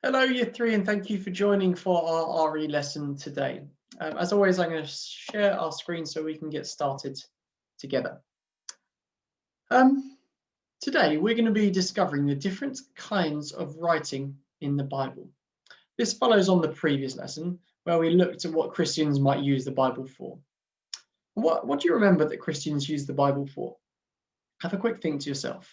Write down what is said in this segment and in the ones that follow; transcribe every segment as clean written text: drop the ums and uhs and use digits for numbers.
Hello, Year 3, and thank you for joining for our RE lesson today. As always, I'm going to share our screen so we can get started together. Today, we're going to be discovering the different kinds of writing in the Bible. This follows on the previous lesson, where we looked at what Christians might use the Bible for. What do you remember that Christians use the Bible for? Have a quick think to yourself.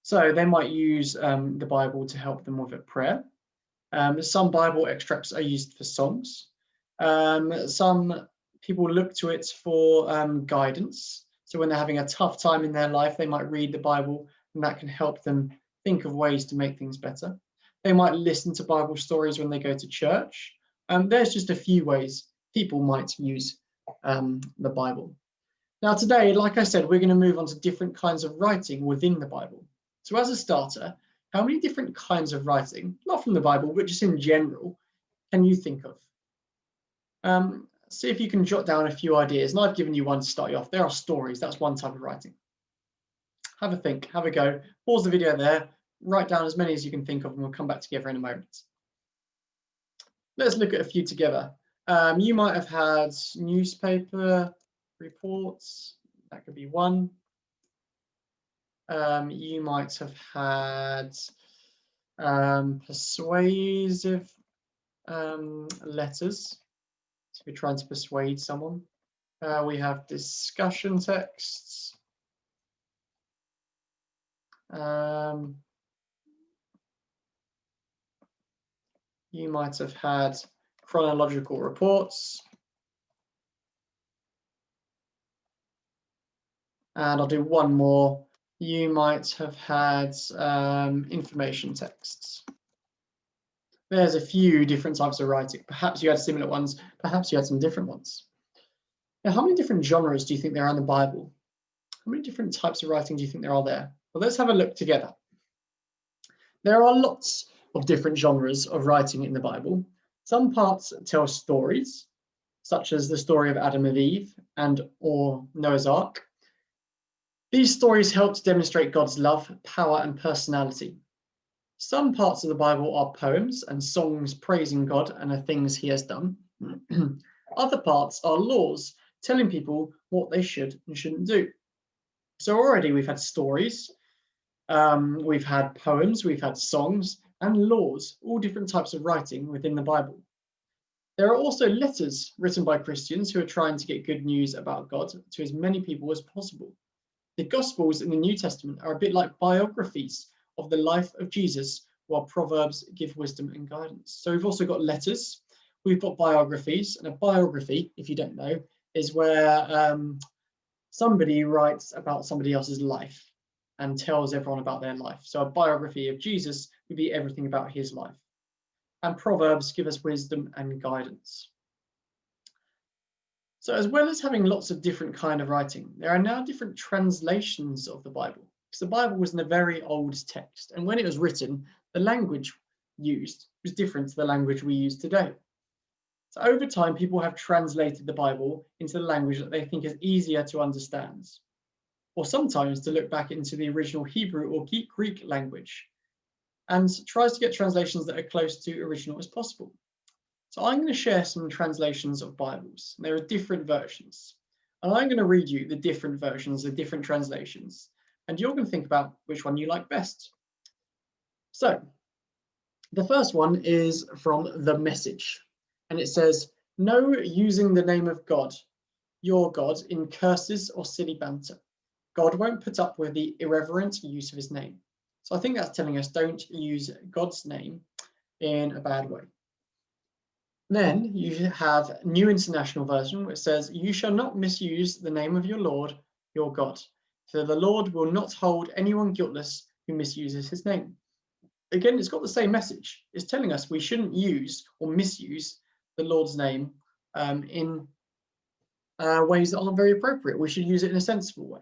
So they might use the Bible to help them with a prayer. Some Bible extracts are used for songs. Some people look to it for guidance. So when they're having a tough time in their life, they might read the Bible, and that can help them think of ways to make things better. They might listen to Bible stories when they go to church. There's just a few ways people might use the Bible. Now today, like I said, we're going to move on to different kinds of writing within the Bible. So as a starter, how many different kinds of writing, not from the Bible, but just in general, can you think of? See if you can jot down a few ideas. And I've given you one to start you off. There are stories. That's one type of writing. Have a think, have a go. Pause the video there. Write down as many as you can think of, and we'll come back together in a moment. Let's look at a few together. You might have had newspaper reports. That could be one. You might have had persuasive letters. So we're trying to persuade someone. We have discussion texts. You might have had chronological reports. And I'll do one more. You might have had information texts. There's a few different types of writing. Perhaps you had similar ones, perhaps you had some different ones. Now, how many different genres do you think there are in the Bible? How many different types of writing do you think there are there? Well, let's have a look together. There are lots of different genres of writing in the Bible. Some parts tell stories, such as the story of Adam and Eve or Noah's Ark. These stories help to demonstrate God's love, power, and personality. Some parts of the Bible are poems and songs praising God and the things he has done. Other parts are laws telling people what they should and shouldn't do. So already we've had stories, we've had poems, we've had songs and laws, all different types of writing within the Bible. There are also letters written by Christians who are trying to get good news about God to as many people as possible. The Gospels in the New Testament are a bit like biographies of the life of Jesus, while Proverbs give wisdom and guidance. So we've also got letters, we've got biographies, and a biography, if you don't know, is where somebody writes about somebody else's life and tells everyone about their life. So a biography of Jesus would be everything about his life. And Proverbs give us wisdom and guidance. So as well as having lots of different kind of writing, there are now different translations of the Bible. Because the Bible was in a very old text, and when it was written, the language used was different to the language we use today. So over time, people have translated the Bible into the language that they think is easier to understand, or sometimes to look back into the original Hebrew or Greek language, and tries to get translations that are close to original as possible. So I'm going to share some translations of Bibles. There are different versions, and I'm going to read you the different versions, the different translations, and you're going to think about which one you like best. So the first one is from The Message, and it says, "No using the name of God, your God, in curses or silly banter. God won't put up with the irreverent use of his name." So I think that's telling us don't use God's name in a bad way. Then you have New International Version, which says, "You shall not misuse the name of your Lord, your God, for the Lord will not hold anyone guiltless who misuses his name." Again, it's got the same message. It's telling us we shouldn't use or misuse the Lord's name in ways that aren't very appropriate. We should use it in a sensible way.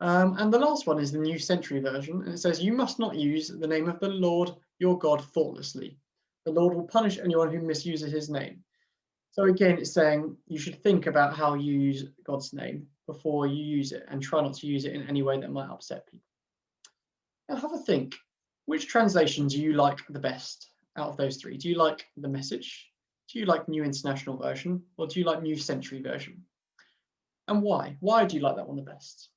And the last one is the New Century Version, and it says, "You must not use the name of the Lord your God thoughtlessly. The Lord will punish anyone who misuses his name." So again, it's saying you should think about how you use God's name before you use it, and try not to use it in any way that might upset people. Now have a think. Which translation do you like the best out of those three? Do you like the Message? Do you like New International Version? Or do you like New Century Version? And why? Why do you like that one the best?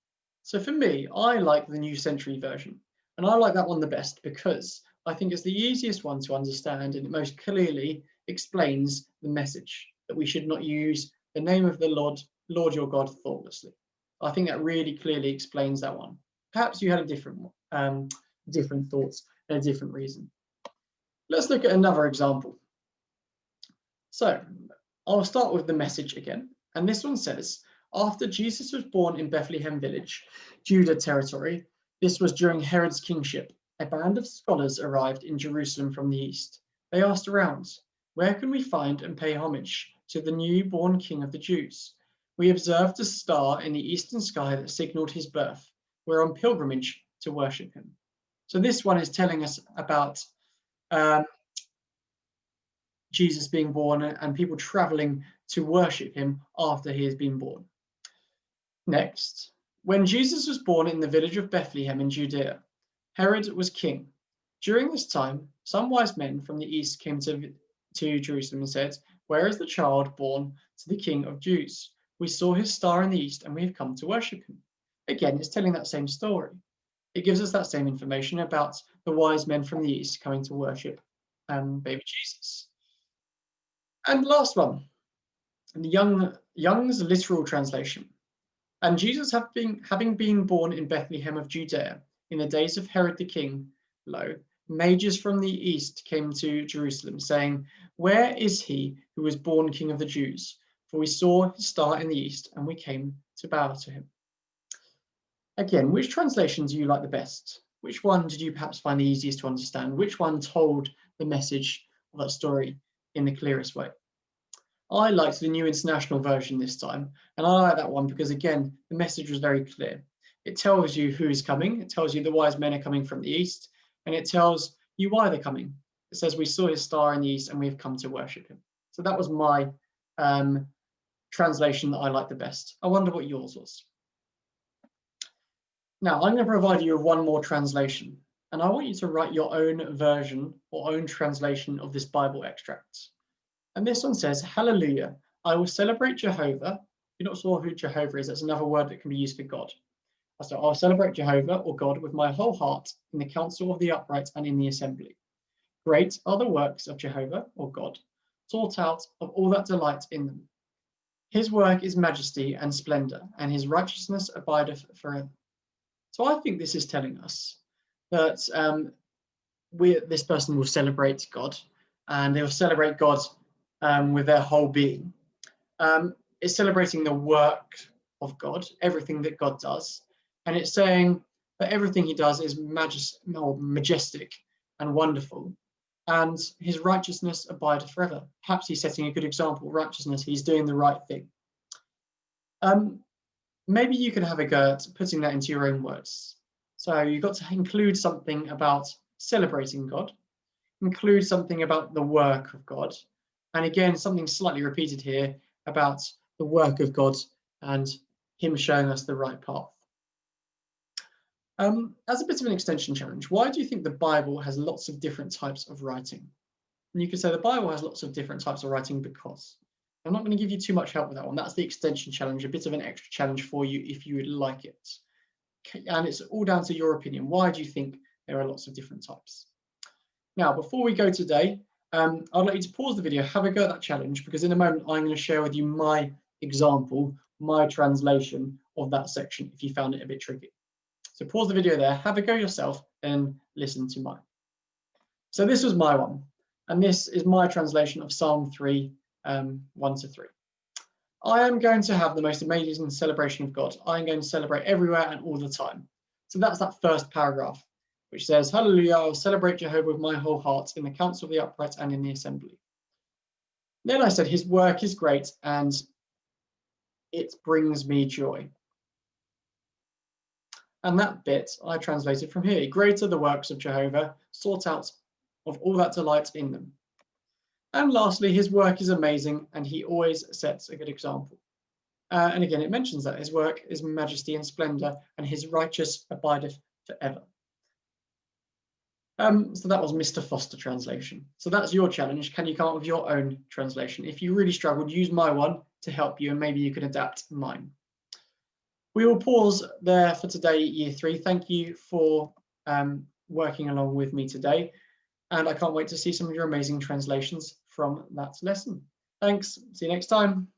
So for me, I like the New Century Version. And I like that one the best because I think it's the easiest one to understand and it most clearly explains the message that we should not use the name of the Lord your God thoughtlessly. I think that really clearly explains that one. Perhaps you had a different thoughts and a different reason. Let's look at another example. So I'll start with the Message again. And this one says, after Jesus was born in Bethlehem village, Judah territory, this was during Herod's kingship, a band of scholars arrived in Jerusalem from the east. They asked around, where can we find and pay homage to the newborn King of the Jews? We observed a star in the eastern sky that signaled his birth. We're on pilgrimage to worship him. So this one is telling us about Jesus being born and people traveling to worship him after he has been born. Next, when Jesus was born in the village of Bethlehem in Judea, Herod was king. During this time, some wise men from the east came to Jerusalem and said, where is the child born to the King of Jews? We saw his star in the east and we have come to worship him. Again, it's telling that same story. It gives us that same information about the wise men from the east coming to worship baby Jesus. And last one, the Young's literal translation. And Jesus having been born in Bethlehem of Judea in the days of Herod the king, lo, mages from the east came to Jerusalem, saying, where is he who was born King of the Jews? For we saw his star in the east, and we came to bow to him. Again, which translation do you like the best? Which one did you perhaps find the easiest to understand? Which one told the message of that story in the clearest way? I liked the New International Version this time, and I like that one because, again, the message was very clear. It tells you who is coming, it tells you the wise men are coming from the east, and it tells you why they're coming. It says, we saw his star in the east and we have come to worship him. So that was my translation that I liked the best. I wonder what yours was. Now, I'm going to provide you with one more translation, and I want you to write your own version or own translation of this Bible extract. And this one says, hallelujah, I will celebrate Jehovah. If you're not sure who Jehovah is, that's another word that can be used for God. So I'll celebrate Jehovah or God with my whole heart in the council of the upright and in the assembly. Great are the works of Jehovah or God, sought out of all that delight in them. His work is majesty and splendor, and his righteousness abideth forever. So I think this is telling us that this person will celebrate God, and they will celebrate God with their whole being. It's celebrating the work of God, everything that God does, and it's saying that everything he does is majestic and wonderful, and his righteousness abideth forever. Perhaps he's setting a good example of righteousness. He's doing the right thing. Maybe you can have a go at putting that into your own words. So you've got to include something about celebrating God, include something about the work of God, and again, something slightly repeated here about the work of God and him showing us the right path. As a bit of an extension challenge, why do you think the Bible has lots of different types of writing? And you could say the Bible has lots of different types of writing because. I'm not going to give you too much help with that one. That's the extension challenge, a bit of an extra challenge for you if you would like it. And it's all down to your opinion. Why do you think there are lots of different types? Now, before we go today, I'd like you to pause the video, have a go at that challenge, because in a moment I'm going to share with you my example, my translation of that section if you found it a bit tricky. So pause the video there, have a go yourself, and listen to mine. So this was my one, and this is my translation of Psalm 3, 1 to 3. I am going to have the most amazing celebration of God. I am going to celebrate everywhere and all the time. So that's that first paragraph, which says, hallelujah, I will celebrate Jehovah with my whole heart in the council of the upright and in the assembly. Then I said, his work is great and it brings me joy. And that bit I translated from here. Great are the works of Jehovah, sought out of all that delight in them. And lastly, his work is amazing and he always sets a good example. And again, it mentions that his work is majesty and splendor and his righteous abideth forever. So that was Mr. Foster translation. So that's your challenge. Can you come up with your own translation? If you really struggled, use my one to help you, and maybe you can adapt mine. We will pause there for today, Year 3. Thank you for working along with me today. And I can't wait to see some of your amazing translations from that lesson. Thanks. See you next time.